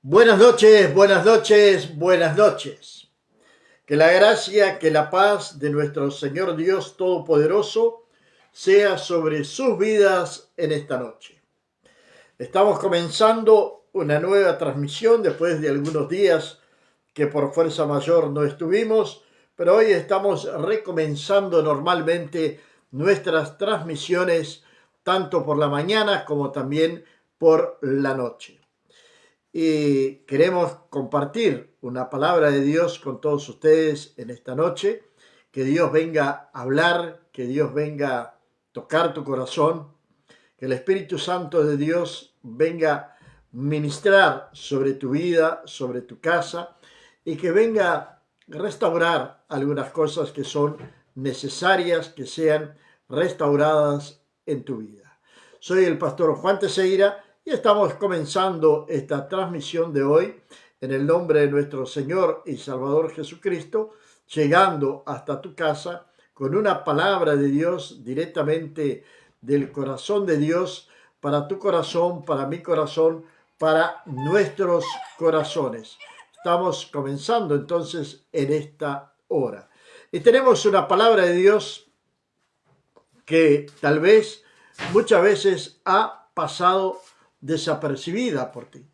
Buenas noches, buenas noches, buenas noches. Que la gracia, que la paz de nuestro Señor Dios Todopoderoso sea sobre sus vidas en esta noche. Estamos comenzando una nueva transmisión después de algunos días que por fuerza mayor no estuvimos, pero hoy estamos recomenzando normalmente nuestras transmisiones tanto por la mañana como también por la noche. Y queremos compartir una palabra de Dios con todos ustedes en esta noche. Que Dios venga a hablar, que Dios venga a tocar tu corazón, que el Espíritu Santo de Dios venga a ministrar sobre tu vida, sobre tu casa, y que venga a restaurar algunas cosas que son necesarias que sean restauradas en tu vida. Soy el pastor Juan Teixeira y estamos comenzando esta transmisión de hoy en el nombre de nuestro Señor y Salvador Jesucristo, llegando hasta tu casa con una palabra de Dios directamente del corazón de Dios para tu corazón, para mi corazón, para nuestros corazones. Estamos comenzando entonces en esta hora. Y tenemos una palabra de Dios que tal vez muchas veces ha pasado desapercibida por ti.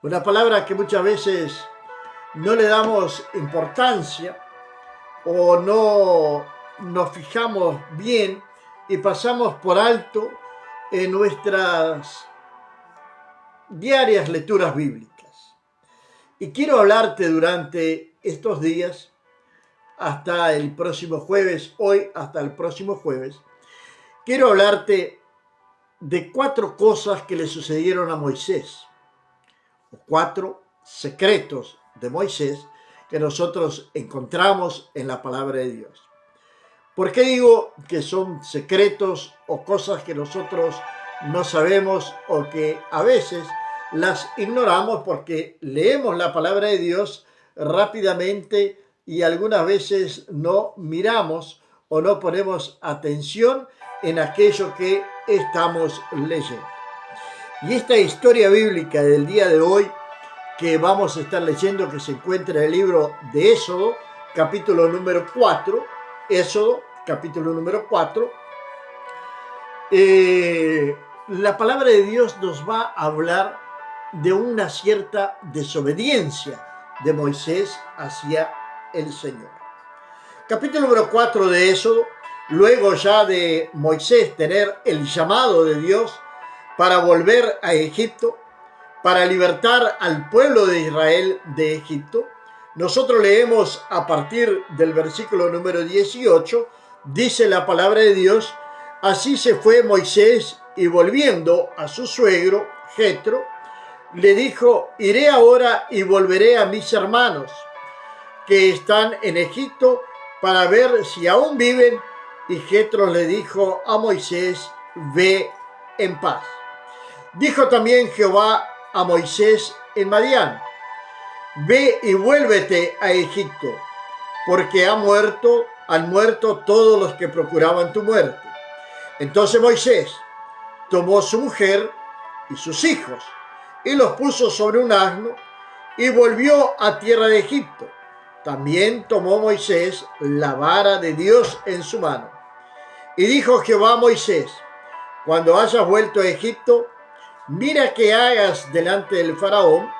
Una palabra que muchas veces no le damos importancia o no nos fijamos bien y pasamos por alto en nuestras diarias lecturas bíblicas. Y quiero hablarte durante estos días, hasta el próximo jueves, hoy hasta el próximo jueves, quiero hablarte de 4 cosas que le sucedieron a Moisés, o 4 secretos de Moisés que nosotros encontramos en la palabra de Dios. ¿Por qué digo que son secretos o cosas que nosotros no sabemos o que a veces las ignoramos porque leemos la palabra de Dios rápidamente y algunas veces no miramos o no ponemos atención en aquello que estamos leyendo? Y esta historia bíblica del día de hoy que vamos a estar leyendo, que se encuentra en el libro de Éxodo, capítulo número 4, Éxodo, capítulo número 4, la palabra de Dios nos va a hablar de una cierta desobediencia de Moisés hacia el Señor. Capítulo número 4 de Éxodo, luego ya de Moisés tener el llamado de Dios para volver a Egipto, para libertar al pueblo de Israel de Egipto, nosotros leemos a partir del versículo número 18, dice la palabra de Dios: así se fue Moisés y volviendo a su suegro Jetro, le dijo: iré ahora y volveré a mis hermanos que están en Egipto para ver si aún viven. Y Jetro le dijo a Moisés: ve en paz. Dijo también Jehová a Moisés en Madián: ve y vuélvete a Egipto, porque han muerto todos los que procuraban tu muerte. Entonces Moisés tomó su mujer y sus hijos y los puso sobre un asno y volvió a tierra de Egipto. También tomó Moisés la vara de Dios en su mano. Y dijo Jehová a Moisés: cuando hayas vuelto a Egipto, mira que hagas delante del faraón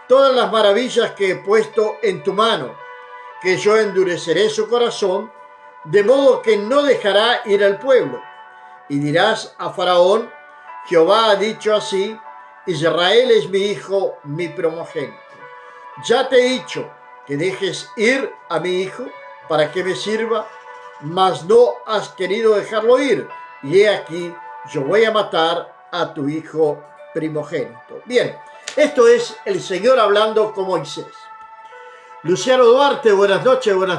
todas las maravillas que he puesto en tu mano, que yo endureceré su corazón, de modo que no dejará ir al pueblo. Y dirás a faraón: Jehová ha dicho así, Israel es mi hijo, mi primogénito. Ya te he dicho que dejes ir a mi hijo para que me sirva, mas no has querido dejarlo ir, y he aquí, yo voy a matar a tu hijo primogénito. Bien, esto es el Señor hablando con Moisés. Luciano Duarte, buenas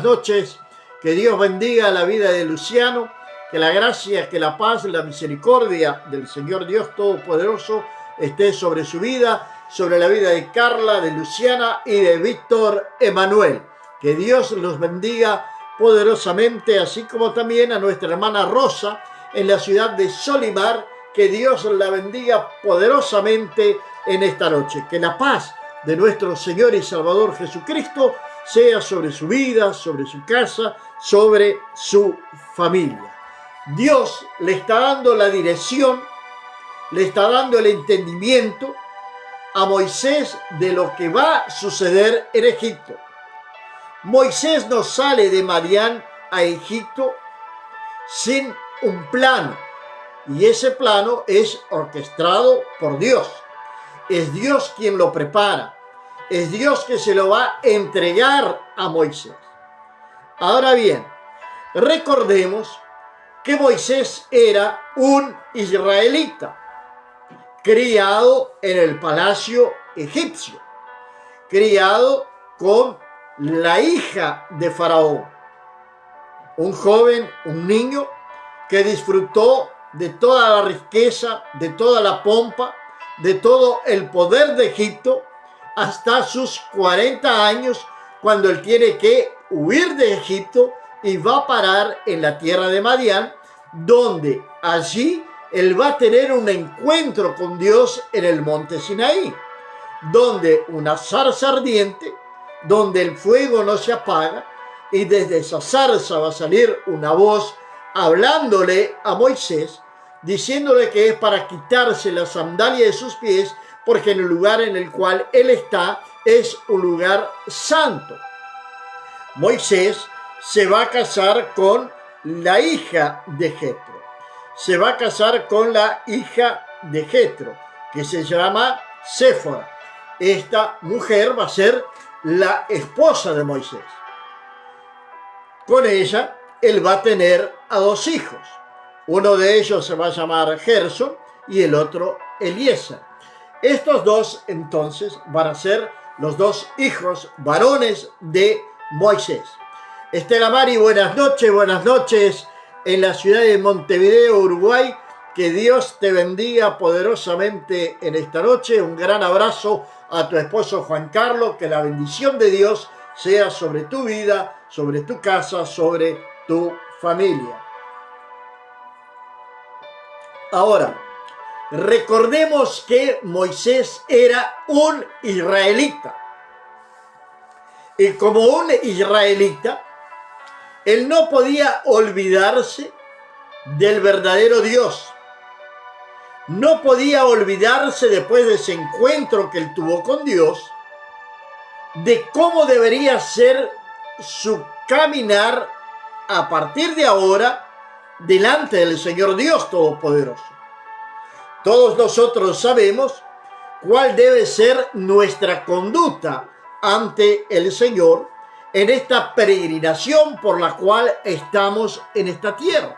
noches. Que Dios bendiga la vida de Luciano, que la gracia, que la paz, la misericordia del Señor Dios Todopoderoso esté sobre su vida, sobre la vida de Carla, de Luciana y de Víctor Emanuel. Que Dios los bendiga poderosamente, así como también a nuestra hermana Rosa en la ciudad de Solimar. Que Dios la bendiga poderosamente en esta noche. Que la paz de nuestro Señor y Salvador Jesucristo sea sobre su vida, sobre su casa, sobre su familia. Dios le está dando la dirección, le está dando el entendimiento a Moisés de lo que va a suceder en Egipto. Moisés no sale de Madián a Egipto sin un plano, y ese plano es orquestado por Dios. Es Dios quien lo prepara, es Dios que se lo va a entregar a Moisés. Ahora bien, recordemos que Moisés era un israelita, criado en el palacio egipcio, criado con la hija de Faraón, un joven, un niño que disfrutó de toda la riqueza, de toda la pompa, de todo el poder de Egipto hasta sus 40 años, cuando él tiene que huir de Egipto y va a parar en la tierra de Madián, donde allí él va a tener un encuentro con Dios en el monte Sinaí, donde una zarza ardiente, donde el fuego no se apaga, y desde esa zarza va a salir una voz hablándole a Moisés, diciéndole que es para quitarse la sandalia de sus pies, porque en el lugar en el cual él está es un lugar santo. Moisés se va a casar con la hija de Jetro. Se va a casar con la hija de Jetro, que se llama Séfora. Esta mujer va a ser la esposa de Moisés. Con ella, él va a tener a 2 hijos. Uno de ellos se va a llamar Gersón y el otro Eliezer. Estos 2 entonces van a ser los 2 hijos varones de Moisés. Estela Mari, buenas noches en la ciudad de Montevideo, Uruguay. Que Dios te bendiga poderosamente en esta noche. Un gran abrazo a tu esposo Juan Carlos. Que la bendición de Dios sea sobre tu vida, sobre tu casa, sobre tu familia. Ahora, recordemos que Moisés era un israelita. Y como un israelita, él no podía olvidarse del verdadero Dios. No podía olvidarse, después de ese encuentro que él tuvo con Dios, de cómo debería ser su caminar a partir de ahora delante del Señor Dios Todopoderoso. Todos nosotros sabemos cuál debe ser nuestra conducta ante el Señor en esta peregrinación por la cual estamos en esta tierra.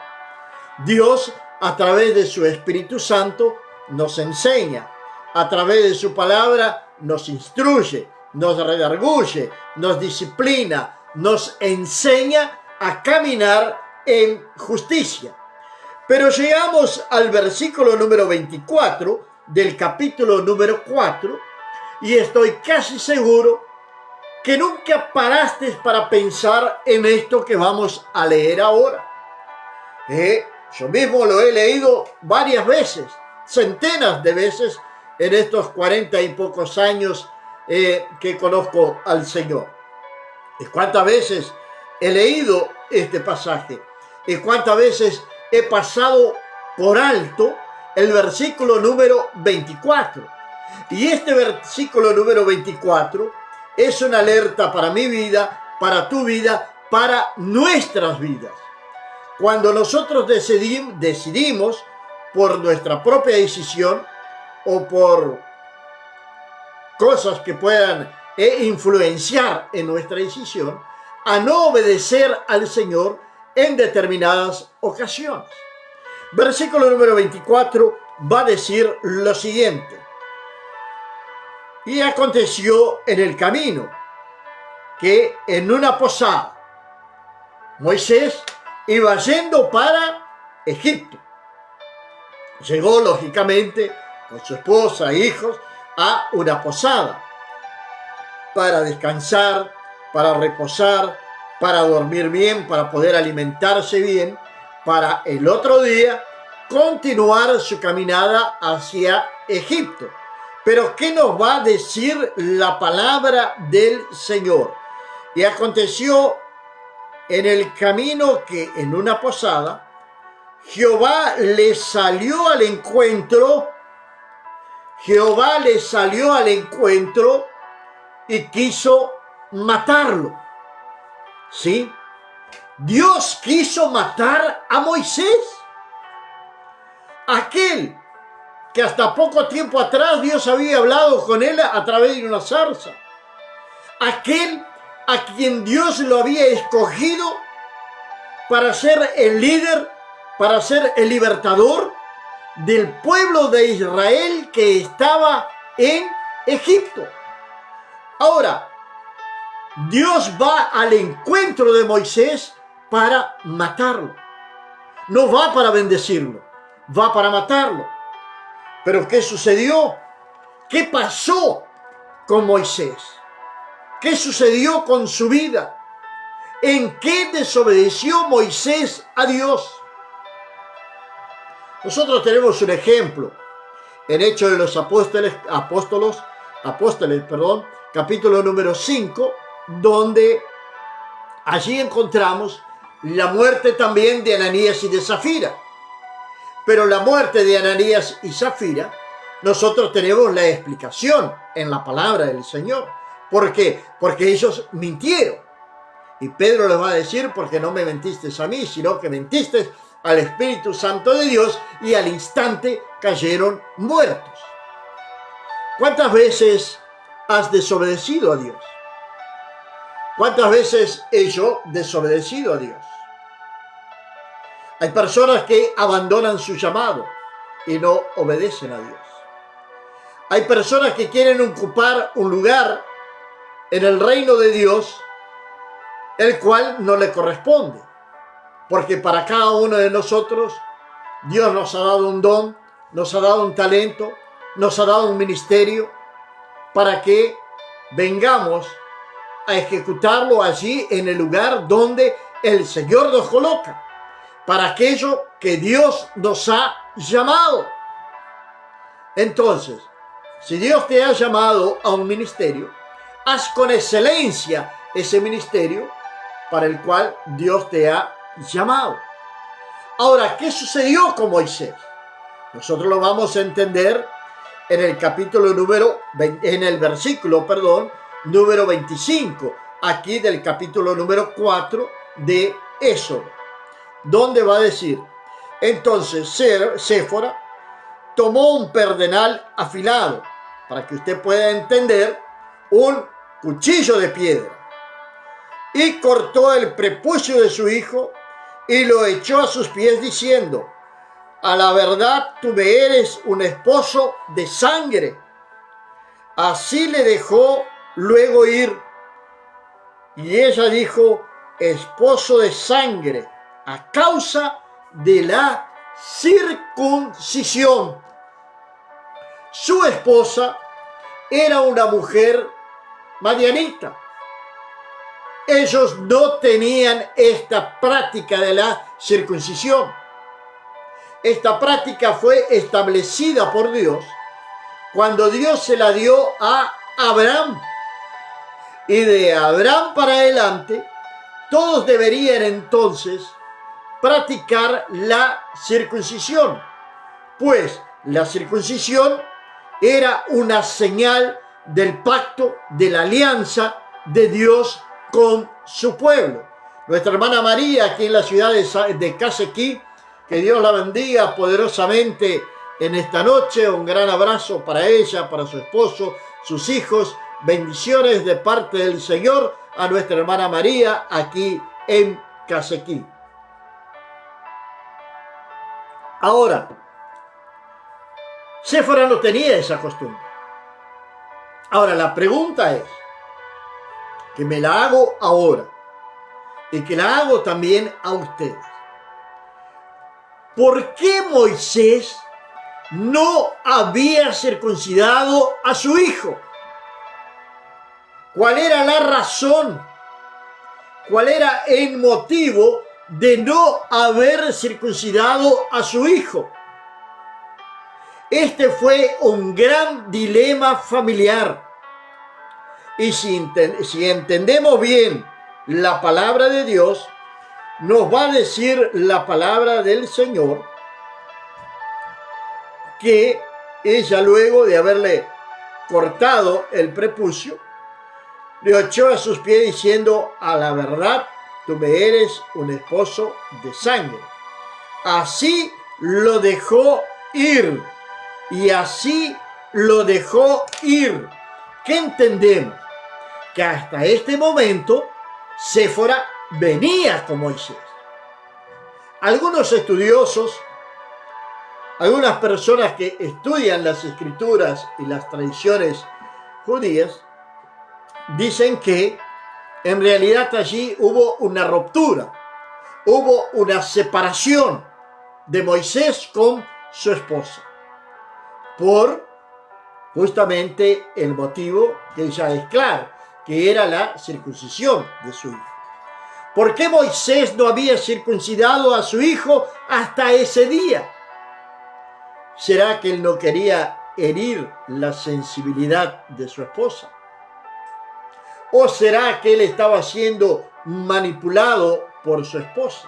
Dios, a través de su Espíritu Santo, nos enseña, a través de su palabra nos instruye, nos redarguye, nos disciplina, nos enseña a caminar en justicia. Pero llegamos al versículo número 24 del capítulo número 4 y estoy casi seguro que nunca paraste para pensar en esto que vamos a leer ahora. Yo mismo lo he leído varias veces, centenas de veces en estos 40 y pocos años que conozco al Señor. ¿Y cuántas veces he leído este pasaje? ¿Y cuántas veces he pasado por alto el versículo número 24? Y este versículo número 24 es una alerta para mi vida, para tu vida, para nuestras vidas. Cuando nosotros decidimos por nuestra propia decisión o por cosas que puedan influenciar en nuestra decisión, a no obedecer al Señor en determinadas ocasiones. Versículo número 24 va a decir lo siguiente: y aconteció en el camino que en una posada Moisés iba yendo para Egipto. Llegó lógicamente con su esposa e hijos a una posada para descansar, para reposar, para dormir bien, para poder alimentarse bien, para el otro día continuar su caminada hacia Egipto. Pero ¿qué nos va a decir la palabra del Señor? Y aconteció en el camino que en una posada Jehová le salió al encuentro. Jehová le salió al encuentro y quiso matarlo. ¿Sí? Dios quiso matar a Moisés. Aquel que hasta poco tiempo atrás Dios había hablado con él a través de una zarza. Aquel a quien Dios lo había escogido para ser el líder, para ser el libertador del pueblo de Israel que estaba en Egipto. Ahora, Dios va al encuentro de Moisés para matarlo. No va para bendecirlo, va para matarlo. Pero ¿qué sucedió? ¿Qué pasó con Moisés? ¿Qué sucedió con su vida? ¿En qué desobedeció Moisés a Dios? Nosotros tenemos un ejemplo en Hechos de los Apóstoles, capítulo número 5, donde allí encontramos la muerte también de Ananías y de Zafira. Pero la muerte de Ananías y Zafira, nosotros tenemos la explicación en la palabra del Señor. ¿Por qué? Porque ellos mintieron. Y Pedro les va a decir, porque no me mentiste a mí, sino que mentiste al Espíritu Santo de Dios, y al instante cayeron muertos. ¿Cuántas veces has desobedecido a Dios? ¿Cuántas veces he yo desobedecido a Dios? Hay personas que abandonan su llamado y no obedecen a Dios. Hay personas que quieren ocupar un lugar en el reino de Dios, el cual no le corresponde. Porque para cada uno de nosotros, Dios nos ha dado un don, nos ha dado un talento, nos ha dado un ministerio, para que vengamos a ejecutarlo allí en el lugar donde el Señor nos coloca, para aquello que Dios nos ha llamado. Entonces, si Dios te ha llamado a un ministerio, haz con excelencia ese ministerio para el cual Dios te ha llamado. Ahora, ¿qué sucedió con Moisés? Nosotros lo vamos a entender en el versículo número 25, aquí del capítulo número 4 de Éxodo, donde va a decir: entonces Séfora tomó un perdenal afilado, para que usted pueda entender, un cuchillo de piedra, y cortó el prepucio de su hijo y lo echó a sus pies, diciendo: a la verdad tú me eres un esposo de sangre. Así le dejó luego ir. Y ella dijo: esposo de sangre, a causa de la circuncisión. Su esposa era una mujer madianita. Ellos no tenían esta práctica de la circuncisión. Esta práctica fue establecida por Dios cuando Dios se la dio a Abraham. Y de Abraham para adelante, todos deberían entonces practicar la circuncisión, pues la circuncisión era una señal del pacto, de la alianza de Dios con su pueblo. Nuestra hermana María, aquí en la ciudad de Casequí, que Dios la bendiga poderosamente en esta noche. Un gran abrazo para ella, para su esposo, sus hijos. Bendiciones de parte del Señor a nuestra hermana María aquí en Casequí. Ahora, Séfora no tenía esa costumbre. Ahora, la pregunta es, que me la hago ahora y que la hago también a ustedes: ¿por qué Moisés no había circuncidado a su hijo? ¿Cuál era la razón? ¿Cuál era el motivo de no haber circuncidado a su hijo? Este fue un gran dilema familiar. Y si entendemos bien la palabra de Dios, nos va a decir la palabra del Señor que ella, luego de haberle cortado el prepucio, le echó a sus pies diciendo: a la verdad, tú me eres un esposo de sangre. Así lo dejó ir. Y así lo dejó ir. ¿Qué entendemos? Que hasta este momento Séfora venía con Moisés. Algunos estudiosos, algunas personas que estudian las escrituras y las tradiciones judías, dicen que en realidad allí hubo una ruptura, hubo una separación de Moisés con su esposa, por justamente el motivo que ya es claro, que era la circuncisión de su hijo. ¿Por qué Moisés no había circuncidado a su hijo hasta ese día? ¿Será que él no quería herir la sensibilidad de su esposa? ¿O será que él estaba siendo manipulado por su esposa?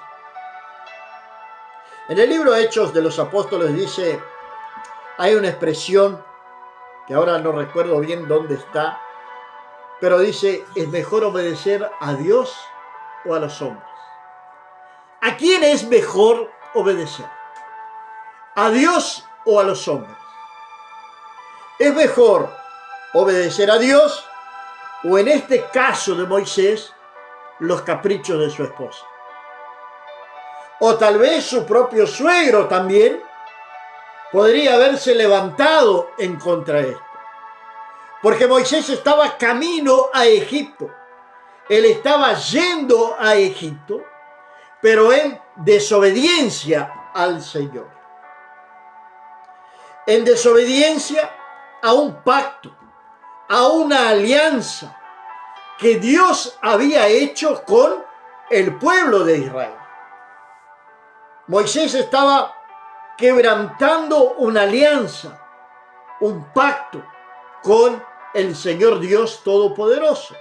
En el libro Hechos de los Apóstoles dice, hay una expresión que ahora no recuerdo bien dónde está, pero dice: es mejor obedecer a Dios o a los hombres. ¿A quién es mejor obedecer? ¿A Dios o a los hombres? ¿Es mejor obedecer a Dios o, en este caso de Moisés, los caprichos de su esposa? O tal vez su propio suegro también podría haberse levantado en contra de esto. Porque Moisés estaba camino a Egipto. Él estaba yendo a Egipto, pero en desobediencia al Señor. En desobediencia a un pacto, a una alianza que Dios había hecho con el pueblo de Israel. Moisés estaba quebrantando una alianza, un pacto con el Señor Dios Todopoderoso.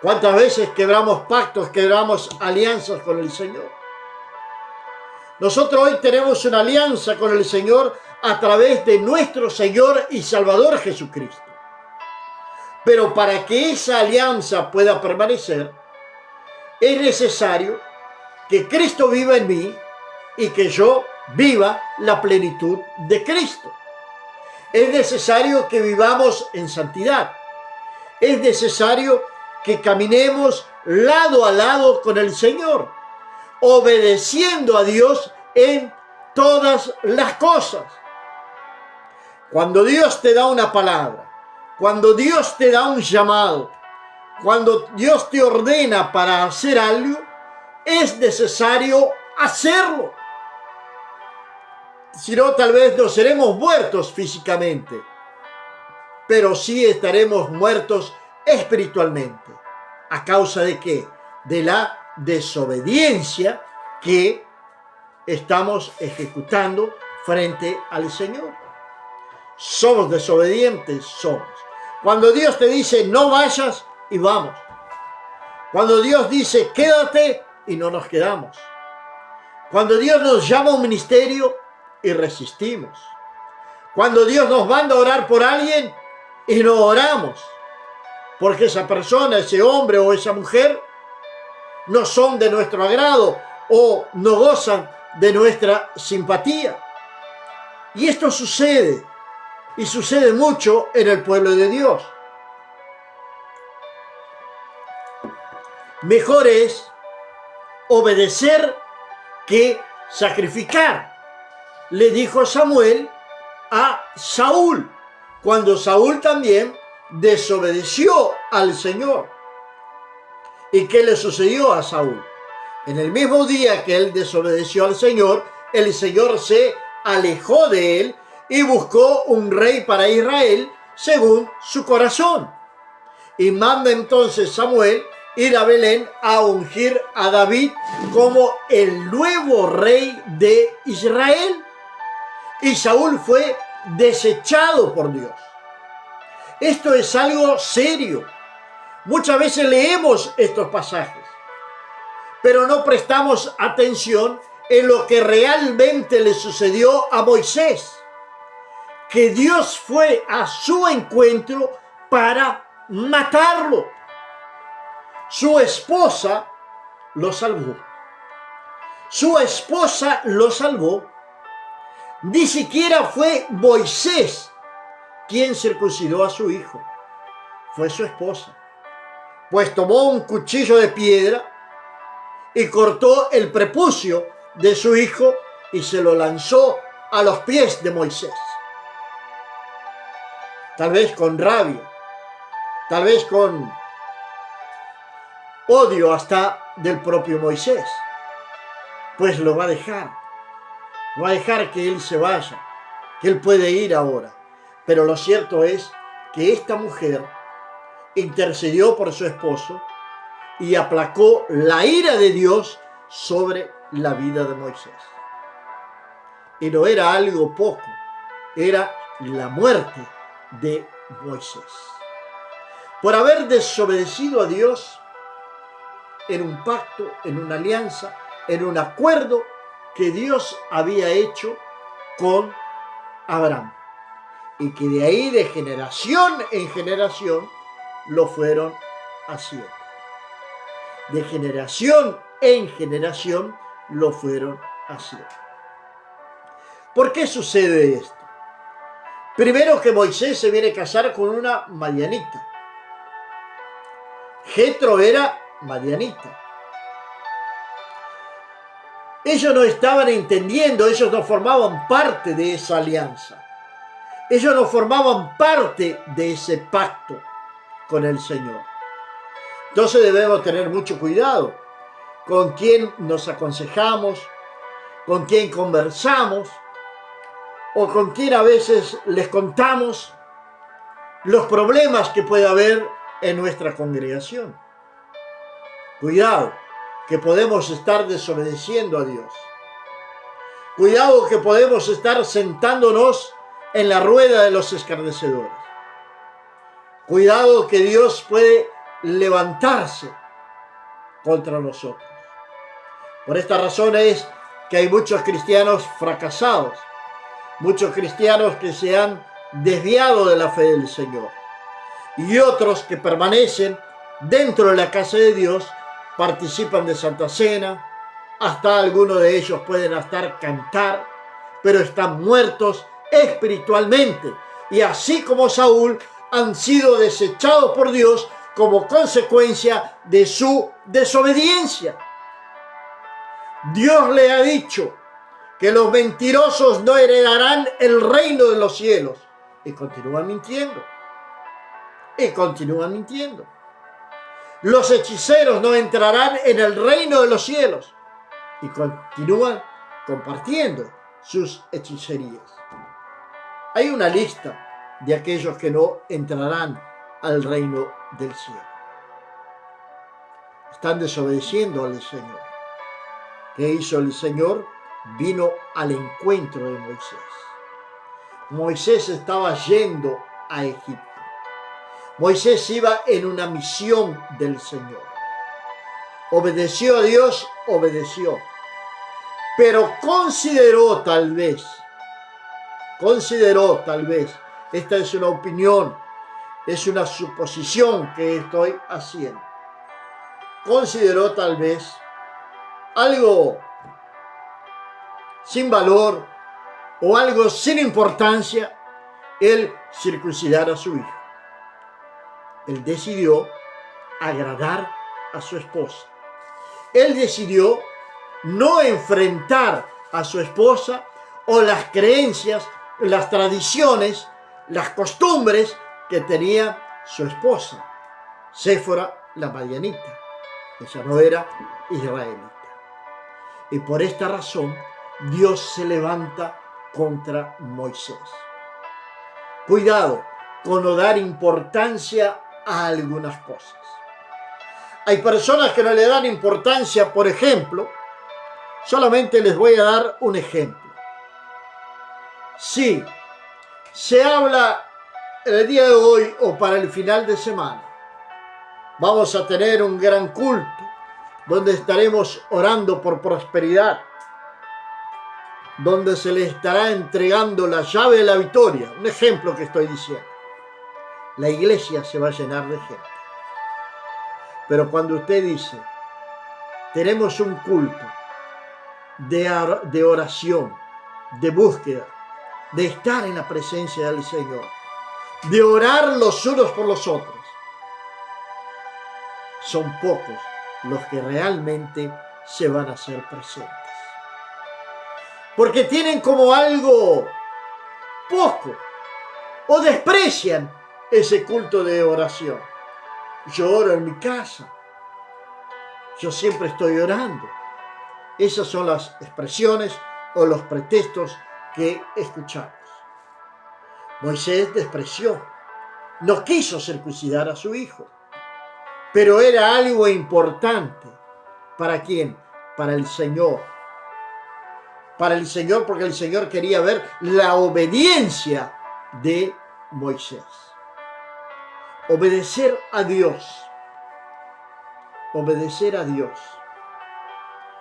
¿Cuántas veces quebramos pactos, quebramos alianzas con el Señor? Nosotros hoy tenemos una alianza con el Señor a través de nuestro Señor y Salvador Jesucristo. Pero para que esa alianza pueda permanecer, es necesario que Cristo viva en mí y que yo viva la plenitud de Cristo. Es necesario que vivamos en santidad. Es necesario que caminemos lado a lado con el Señor, obedeciendo a Dios en todas las cosas. Cuando Dios te da una palabra, cuando Dios te da un llamado, cuando Dios te ordena para hacer algo, es necesario hacerlo. Si no, tal vez no seremos muertos físicamente, pero sí estaremos muertos espiritualmente. ¿A causa de qué? De la desobediencia que estamos ejecutando frente al Señor. Somos desobedientes, somos. Cuando Dios te dice no vayas, y vamos. Cuando Dios dice quédate, y no nos quedamos. Cuando Dios nos llama a un ministerio, y resistimos. Cuando Dios nos manda a orar por alguien, y no oramos. Porque esa persona, ese hombre o esa mujer no son de nuestro agrado o no gozan de nuestra simpatía. Y esto sucede, y sucede mucho en el pueblo de Dios. Mejor es obedecer que sacrificar, le dijo Samuel a Saúl, cuando Saúl también desobedeció al Señor. ¿Y qué le sucedió a Saúl? En el mismo día que él desobedeció al Señor, el Señor se alejó de él y buscó un rey para Israel según su corazón. Y manda entonces Samuel ir a Belén a ungir a David como el nuevo rey de Israel. y Saúl fue desechado por Dios. Esto es algo serio. Muchas veces leemos estos pasajes, pero no prestamos atención en lo que realmente le sucedió a Moisés, que Dios fue a su encuentro para matarlo. Su esposa lo salvó. Su esposa lo salvó. Ni siquiera fue Moisés quien circuncidó a su hijo. Fue su esposa. Pues tomó un cuchillo de piedra y cortó el prepucio de su hijo y se lo lanzó a los pies de Moisés. Tal vez con rabia, tal vez con odio hasta del propio Moisés. Pues lo va a dejar. Va a dejar que él se vaya, que él puede ir ahora. Pero lo cierto es que esta mujer intercedió por su esposo y aplacó la ira de Dios sobre la vida de Moisés. Y no era algo poco, era la muerte de Moisés. Por haber desobedecido a Dios en un pacto, en una alianza, en un acuerdo que Dios había hecho con Abraham. Y que de ahí, de generación en generación, lo fueron haciendo. De generación en generación lo fueron haciendo. ¿Por qué sucede esto? Primero, que Moisés se viene a casar con una madianita. Jetro era madianita. Ellos no estaban entendiendo, ellos no formaban parte de esa alianza. Ellos no formaban parte de ese pacto con el Señor. Entonces debemos tener mucho cuidado con quién nos aconsejamos, con quién conversamos o con quién a veces les contamos los problemas que puede haber en nuestra congregación. Cuidado, que podemos estar desobedeciendo a Dios. Cuidado, que podemos estar sentándonos en la rueda de los escarnecedores. Cuidado, que Dios puede levantarse contra nosotros. Por esta razón es que hay muchos cristianos fracasados, muchos cristianos que se han desviado de la fe del Señor y otros que permanecen dentro de la casa de Dios, participan de Santa Cena, hasta algunos de ellos pueden hasta cantar, pero están muertos espiritualmente, y así como Saúl han sido desechados por Dios como consecuencia de su desobediencia. Dios le ha dicho que los mentirosos no heredarán el reino de los cielos, y continúan mintiendo, Los hechiceros no entrarán en el reino de los cielos, y continúan compartiendo sus hechicerías. Hay una lista de aquellos que no entrarán al reino del cielo. Están desobedeciendo al Señor. ¿Qué hizo el Señor? Vino al encuentro de Moisés. Moisés estaba yendo a Egipto. Moisés iba en una misión del Señor. Obedeció a Dios, obedeció. Pero consideró tal vez, esta es una opinión, es una suposición que estoy haciendo. Consideró tal vez algo sin valor o algo sin importancia el circuncidar a su hijo. Él decidió agradar a su esposa. Él decidió no enfrentar a su esposa o las creencias, las tradiciones, las costumbres que tenía su esposa, Séfora la madianita. Ella no era israelita. Y por esta razón Dios se levanta contra Moisés. Cuidado con no dar importancia a algunas cosas. Hay personas que no le dan importancia, por ejemplo, solamente les voy a dar un ejemplo. Sí, se habla el día de hoy o para el final de semana. Vamos a tener un gran culto donde estaremos orando por prosperidad, donde se le estará entregando la llave de la victoria. Un ejemplo que estoy diciendo. La iglesia se va a llenar de gente. Pero cuando usted dice, tenemos un culto de oración, de búsqueda, de estar en la presencia del Señor, de orar los unos por los otros, son pocos los que realmente se van a hacer presentes. Porque tienen como algo poco o desprecian ese culto de oración. Yo oro en mi casa. Yo siempre estoy orando. Esas son las expresiones o los pretextos que escuchamos. Moisés despreció. No quiso circuncidar a su hijo. Pero era algo importante. ¿Para quién? Para el Señor. Para el Señor, porque el Señor quería ver la obediencia de Moisés. Obedecer a Dios. Obedecer a Dios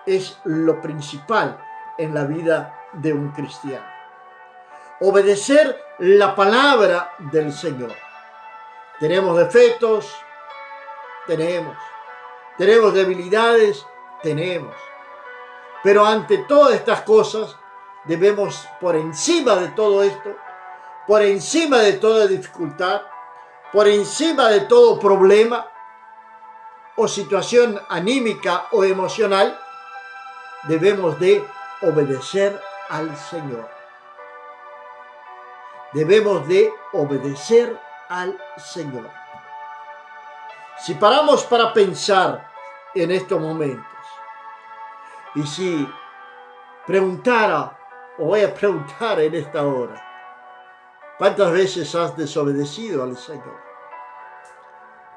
es lo principal en la vida de un cristiano. Obedecer la palabra del Señor. ¿Tenemos defectos? Tenemos. ¿Tenemos debilidades? Tenemos. Pero ante todas estas cosas, debemos, por encima de todo esto, por encima de toda dificultad, por encima de todo problema o situación anímica o emocional, debemos de obedecer al Señor. Debemos de obedecer al Señor. Si paramos para pensar en estos momentos, y si preguntara, o voy a preguntar en esta hora, ¿cuántas veces has desobedecido al Señor?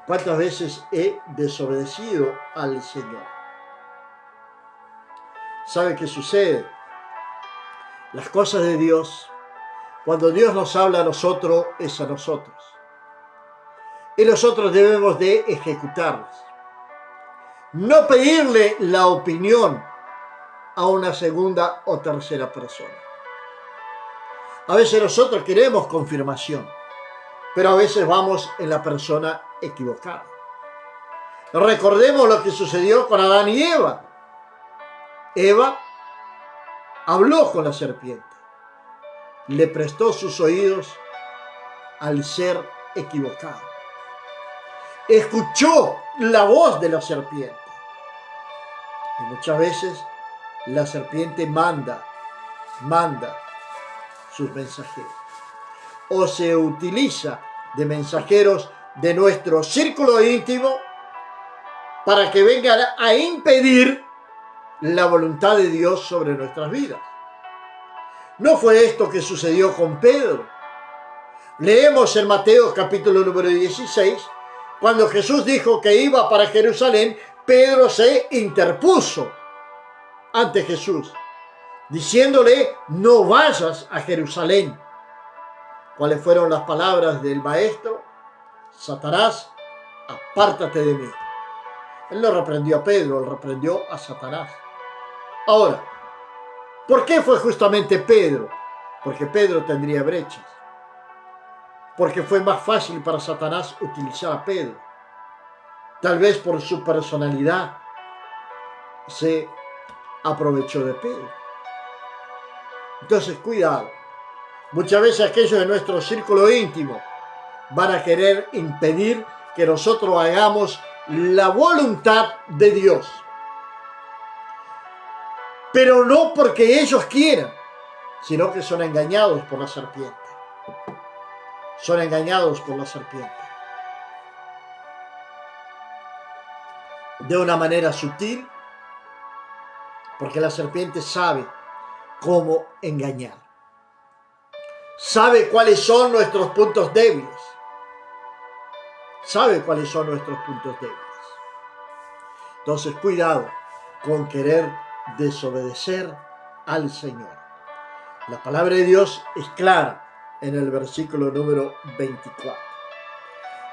¿Cuántas veces he desobedecido al Señor? ¿Sabe qué sucede? Las cosas de Dios, cuando Dios nos habla a nosotros, es a nosotros. Y nosotros debemos de ejecutarlas. No pedirle la opinión a una segunda o tercera persona. A veces nosotros queremos confirmación, pero a veces vamos en la persona equivocada. Recordemos lo que sucedió con Adán y Eva. Eva habló con la serpiente, le prestó sus oídos al ser equivocado. Escuchó la voz de la serpiente. Y muchas veces la serpiente manda sus mensajeros. O se utiliza de mensajeros de nuestro círculo íntimo para que vengan a impedir la voluntad de Dios sobre nuestras vidas. ¿No fue esto que sucedió con Pedro? Leemos en Mateo capítulo número 16, cuando Jesús dijo que iba para Jerusalén, Pedro se interpuso ante Jesús, diciéndole, no vayas a Jerusalén. ¿Cuáles fueron las palabras del maestro? Satanás, apártate de mí. Él no reprendió a Pedro, él reprendió a Satanás. Ahora, ¿por qué fue justamente Pedro? Porque Pedro tendría brechas. Porque fue más fácil para Satanás utilizar a Pedro. Tal vez por su personalidad se aprovechó de Pedro. Entonces, cuidado. Muchas veces aquellos de nuestro círculo íntimo van a querer impedir que nosotros hagamos la voluntad de Dios. Pero no porque ellos quieran, sino que son engañados por la serpiente. Son engañados por la serpiente. De una manera sutil, porque la serpiente sabe cómo engañar. Sabe cuáles son nuestros puntos débiles. Sabe cuáles son nuestros puntos débiles. Entonces, cuidado con querer desobedecer al Señor. La palabra de Dios es clara en el versículo número 24.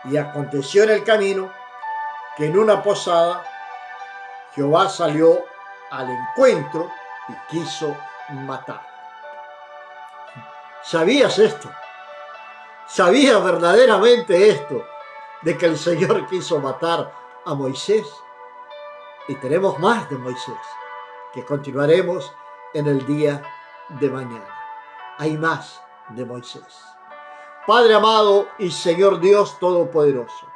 Y aconteció en el camino que en una posada Jehová salió al encuentro y quiso matar. ¿Sabías esto? ¿Sabías verdaderamente esto? De que el Señor quiso matar a Moisés. Y tenemos más de Moisés, que continuaremos en el día de mañana. Hay más de Moisés. Padre amado y Señor Dios Todopoderoso,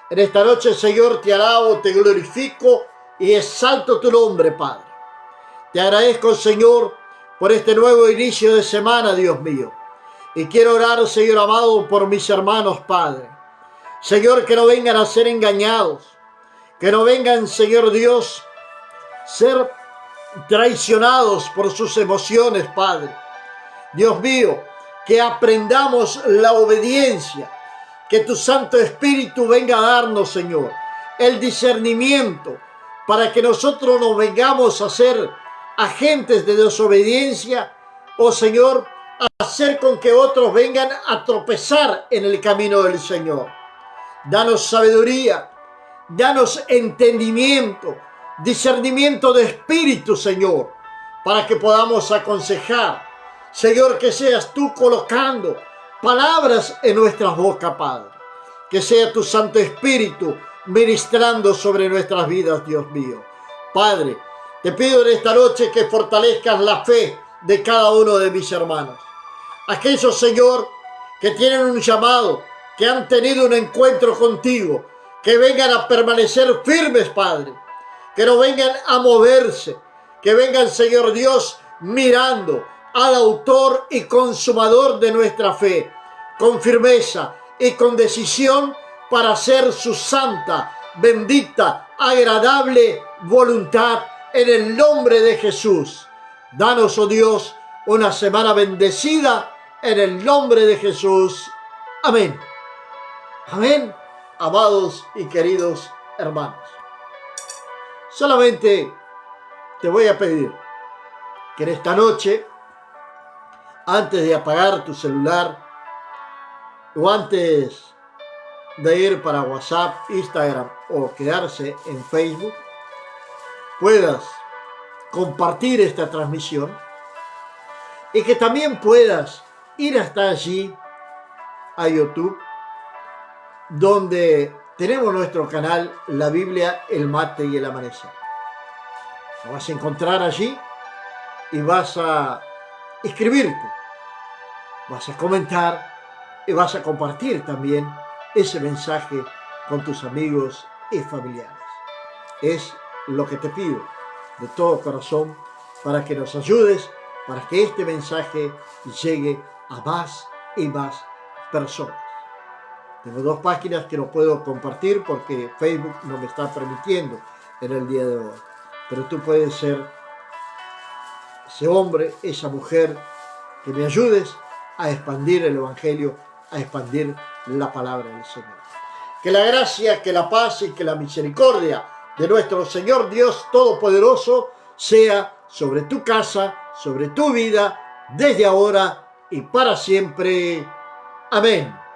en esta noche, Señor, te alabo, te glorifico y exalto tu nombre, Padre. Te agradezco, Señor, por este nuevo inicio de semana, Dios mío. Y quiero orar, Señor amado, por mis hermanos, Padre. Señor, que no vengan a ser engañados, que no vengan, Señor Dios, ser traicionados por sus emociones, Padre. Dios mío, que aprendamos la obediencia, que tu Santo Espíritu venga a darnos, Señor, el discernimiento para que nosotros no vengamos a ser agentes de desobediencia o, Señor, a hacer con que otros vengan a tropezar en el camino del Señor. Danos sabiduría, danos entendimiento, discernimiento de espíritu, Señor, para que podamos aconsejar. Señor, que seas tú colocando palabras en nuestras bocas, Padre. Que sea tu Santo Espíritu ministrando sobre nuestras vidas, Dios mío. Padre, te pido en esta noche que fortalezcas la fe de cada uno de mis hermanos. Aquellos, Señor, que tienen un llamado, que han tenido un encuentro contigo, que vengan a permanecer firmes, Padre. Que no vengan a moverse, que vengan, Señor Dios, mirando al autor y consumador de nuestra fe, con firmeza y con decisión para hacer su santa, bendita, agradable voluntad en el nombre de Jesús. Danos, oh Dios, una semana bendecida en el nombre de Jesús. Amén. Amén, amados y queridos hermanos. Solamente te voy a pedir que en esta noche, antes de apagar tu celular o antes de ir para WhatsApp, Instagram o quedarse en Facebook, puedas compartir esta transmisión y que también puedas ir hasta allí a YouTube, donde tenemos nuestro canal La Biblia, el Mate y el Amanecer. Lo vas a encontrar allí y vas a inscribirte, vas a comentar y vas a compartir también ese mensaje con tus amigos y familiares. Es lo que te pido de todo corazón para que nos ayudes, para que este mensaje llegue a más y más personas. Tengo 2 páginas que no puedo compartir porque Facebook no me está permitiendo en el día de hoy. Pero tú puedes ser ese hombre, esa mujer, que me ayudes a expandir el Evangelio, a expandir la palabra del Señor. Que la gracia, que la paz y que la misericordia de nuestro Señor Dios Todopoderoso sea sobre tu casa, sobre tu vida, desde ahora y para siempre. Amén.